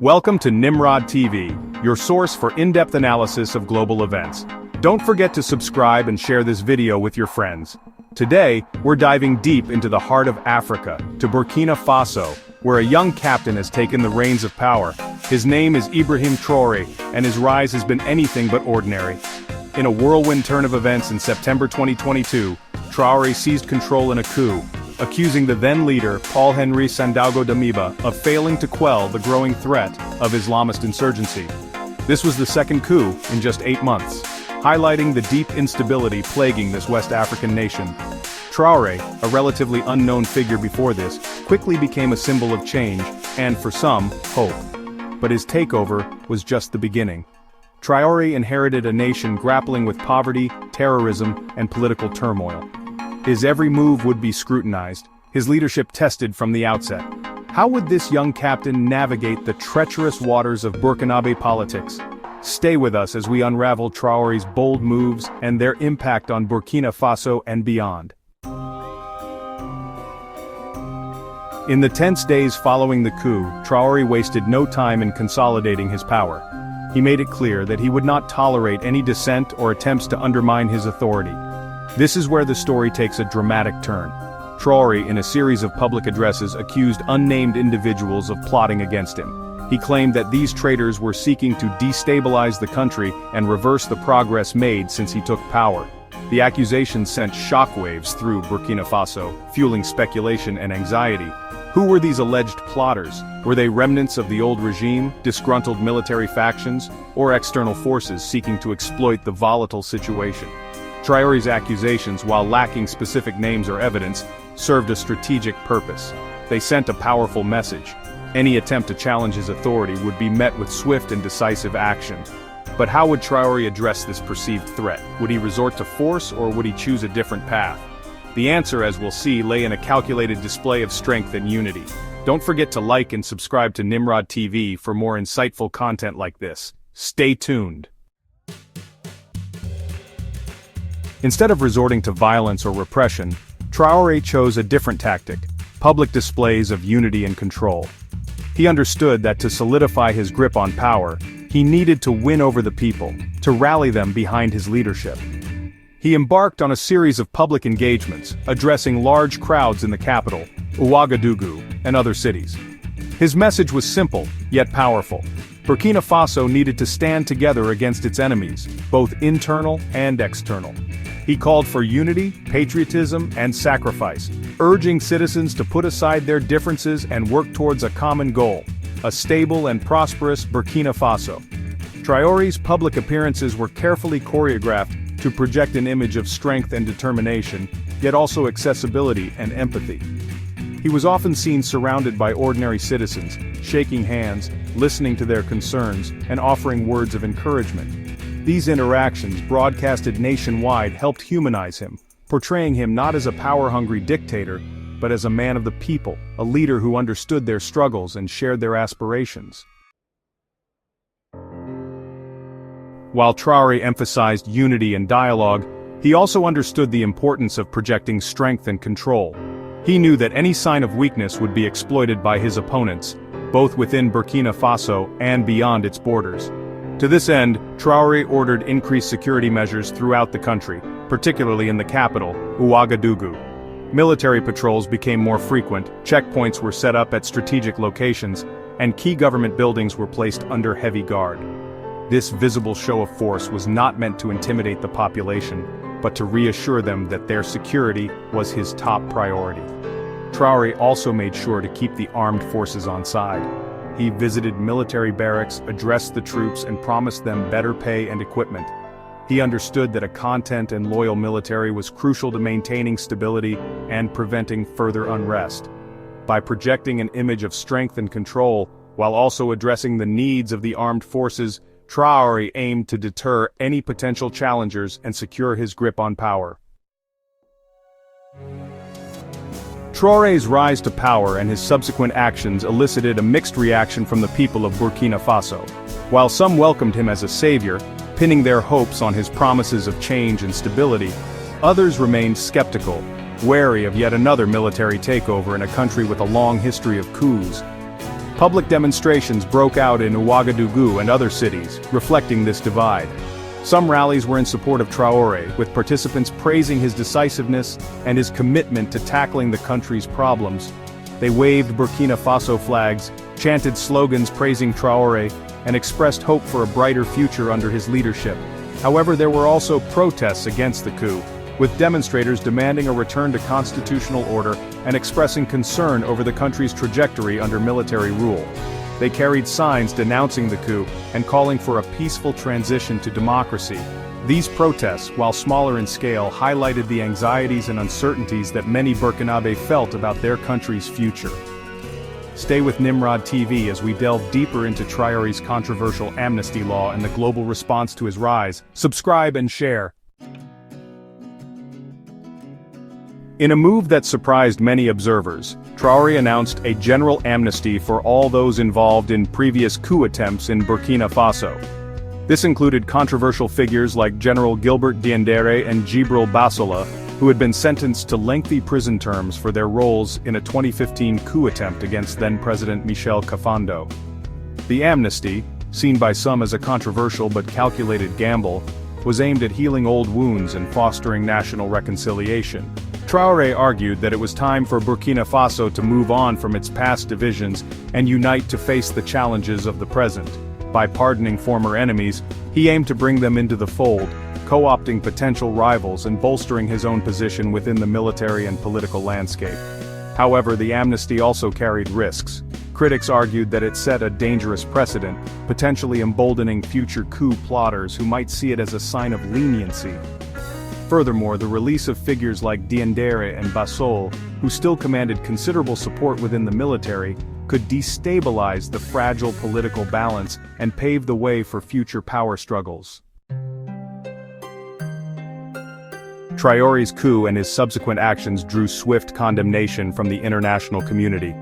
Welcome to Nimrod TV, your source for in-depth analysis of global events. Don't forget to subscribe and share this video with your friends. Today, we're diving deep into the heart of Africa, to Burkina Faso, where a young captain has taken the reins of power. His name is Ibrahim Traoré, and his rise has been anything but ordinary. In a whirlwind turn of events in September 2022, Traoré seized control in a coup, accusing the then-leader, Paul-Henri Sandaogo Damiba, of failing to quell the growing threat of Islamist insurgency. This was the second coup in just 8 months, highlighting the deep instability plaguing this West African nation. Traoré, a relatively unknown figure before this, quickly became a symbol of change, and for some, hope. But his takeover was just the beginning. Traoré inherited a nation grappling with poverty, terrorism, and political turmoil. His every move would be scrutinized, his leadership tested from the outset. How would this young captain navigate the treacherous waters of Burkinabe politics? Stay with us as we unravel Traoré's bold moves and their impact on Burkina Faso and beyond. In the tense days following the coup, Traoré wasted no time in consolidating his power. He made it clear that he would not tolerate any dissent or attempts to undermine his authority. This is where the story takes a dramatic turn. Traoré, in a series of public addresses, accused unnamed individuals of plotting against him. He claimed that these traitors were seeking to destabilize the country and reverse the progress made since he took power. The accusations sent shockwaves through Burkina Faso, fueling speculation and anxiety. Who were these alleged plotters? Were they remnants of the old regime, disgruntled military factions, or external forces seeking to exploit the volatile situation? Traoré's accusations, while lacking specific names or evidence, served a strategic purpose. They sent a powerful message. Any attempt to challenge his authority would be met with swift and decisive action. But how would Traoré address this perceived threat? Would he resort to force, or would he choose a different path? The answer, as we'll see, lay in a calculated display of strength and unity. Don't forget to like and subscribe to Nimrod TV for more insightful content like this. Stay tuned. Instead of resorting to violence or repression, Traoré chose a different tactic: public displays of unity and control. He understood that to solidify his grip on power, he needed to win over the people, to rally them behind his leadership. He embarked on a series of public engagements, addressing large crowds in the capital, Ouagadougou, and other cities. His message was simple, yet powerful. Burkina Faso needed to stand together against its enemies, both internal and external. He called for unity, patriotism, and sacrifice, urging citizens to put aside their differences and work towards a common goal: a stable and prosperous Burkina Faso. Traoré's public appearances were carefully choreographed to project an image of strength and determination, yet also accessibility and empathy. He was often seen surrounded by ordinary citizens, shaking hands, listening to their concerns, and offering words of encouragement. These interactions, broadcasted nationwide, helped humanize him, portraying him not as a power-hungry dictator, but as a man of the people, a leader who understood their struggles and shared their aspirations. While Traoré emphasized unity and dialogue, he also understood the importance of projecting strength and control. He knew that any sign of weakness would be exploited by his opponents, both within Burkina Faso and beyond its borders. To this end, Traoré ordered increased security measures throughout the country, particularly in the capital, Ouagadougou. Military patrols became more frequent, checkpoints were set up at strategic locations, and key government buildings were placed under heavy guard. This visible show of force was not meant to intimidate the population, but to reassure them that their security was his top priority. Traoré also made sure to keep the armed forces on side. He visited military barracks, addressed the troops, and promised them better pay and equipment. He understood that a content and loyal military was crucial to maintaining stability and preventing further unrest. By projecting an image of strength and control, while also addressing the needs of the armed forces, Traoré aimed to deter any potential challengers and secure his grip on power. Traoré's rise to power and his subsequent actions elicited a mixed reaction from the people of Burkina Faso. While some welcomed him as a savior, pinning their hopes on his promises of change and stability, others remained skeptical, wary of yet another military takeover in a country with a long history of coups. Public demonstrations broke out in Ouagadougou and other cities, reflecting this divide. Some rallies were in support of Traoré, with participants praising his decisiveness and his commitment to tackling the country's problems. They waved Burkina Faso flags, chanted slogans praising Traoré, and expressed hope for a brighter future under his leadership. However, there were also protests against the coup, with demonstrators demanding a return to constitutional order and expressing concern over the country's trajectory under military rule. They carried signs denouncing the coup and calling for a peaceful transition to democracy. These protests, while smaller in scale, highlighted the anxieties and uncertainties that many Burkinabe felt about their country's future. Stay with Nimrod TV as we delve deeper into Traoré's controversial amnesty law and the global response to his rise. Subscribe and share. In a move that surprised many observers, Traoré announced a general amnesty for all those involved in previous coup attempts in Burkina Faso. This included controversial figures like General Gilbert Diendéré and Djibril Bassola, who had been sentenced to lengthy prison terms for their roles in a 2015 coup attempt against then-President Michel Kafando. The amnesty, seen by some as a controversial but calculated gamble, was aimed at healing old wounds and fostering national reconciliation. Traoré argued that it was time for Burkina Faso to move on from its past divisions and unite to face the challenges of the present. By pardoning former enemies, he aimed to bring them into the fold, co-opting potential rivals and bolstering his own position within the military and political landscape. However, the amnesty also carried risks. Critics argued that it set a dangerous precedent, potentially emboldening future coup plotters who might see it as a sign of leniency. Furthermore, the release of figures like Diendéré and Bassola, who still commanded considerable support within the military, could destabilize the fragile political balance and pave the way for future power struggles. Traoré's coup and his subsequent actions drew swift condemnation from the international community.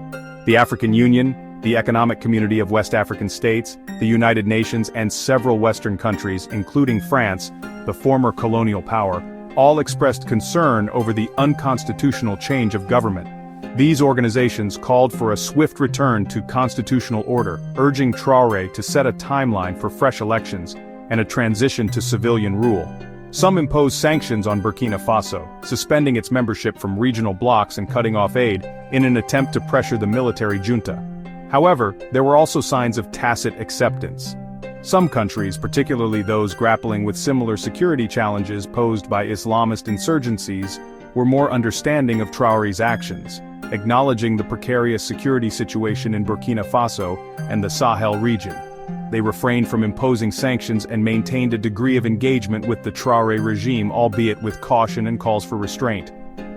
The African Union, the Economic Community of West African States, the United Nations, and several Western countries, including France, the former colonial power, all expressed concern over the unconstitutional change of government. These organizations called for a swift return to constitutional order, urging Traoré to set a timeline for fresh elections and a transition to civilian rule. Some imposed sanctions on Burkina Faso, suspending its membership from regional blocs and cutting off aid, in an attempt to pressure the military junta. However, there were also signs of tacit acceptance. Some countries, particularly those grappling with similar security challenges posed by Islamist insurgencies, were more understanding of Traoré's actions, acknowledging the precarious security situation in Burkina Faso and the Sahel region. They refrained from imposing sanctions and maintained a degree of engagement with the Traoré regime, albeit with caution and calls for restraint.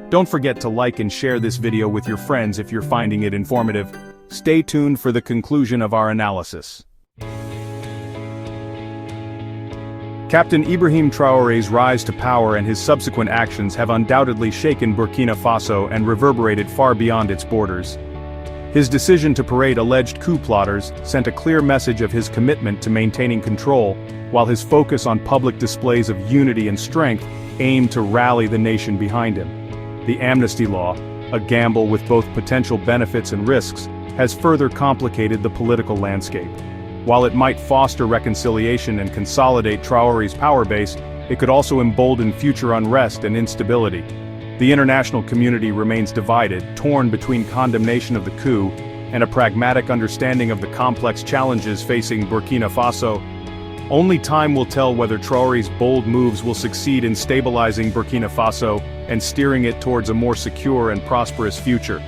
Don't forget to like and share this video with your friends if you're finding it informative. Stay tuned for the conclusion of our analysis. Captain Ibrahim Traoré's rise to power and his subsequent actions have undoubtedly shaken Burkina Faso and reverberated far beyond its borders. His decision to parade alleged coup plotters sent a clear message of his commitment to maintaining control, while his focus on public displays of unity and strength aimed to rally the nation behind him. The amnesty law, a gamble with both potential benefits and risks, has further complicated the political landscape. While it might foster reconciliation and consolidate Traoré's power base, it could also embolden future unrest and instability. The international community remains divided, torn between condemnation of the coup and a pragmatic understanding of the complex challenges facing Burkina Faso. Only time will tell whether Traoré's bold moves will succeed in stabilizing Burkina Faso and steering it towards a more secure and prosperous future.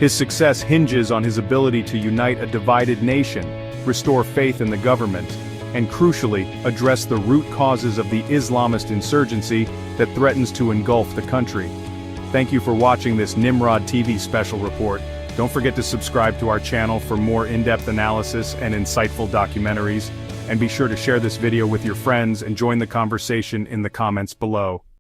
His success hinges on his ability to unite a divided nation, restore faith in the government, and crucially, address the root causes of the Islamist insurgency that threatens to engulf the country. Thank you for watching this Nimrod TV special report. Don't forget to subscribe to our channel for more in-depth analysis and insightful documentaries, and be sure to share this video with your friends and join the conversation in the comments below.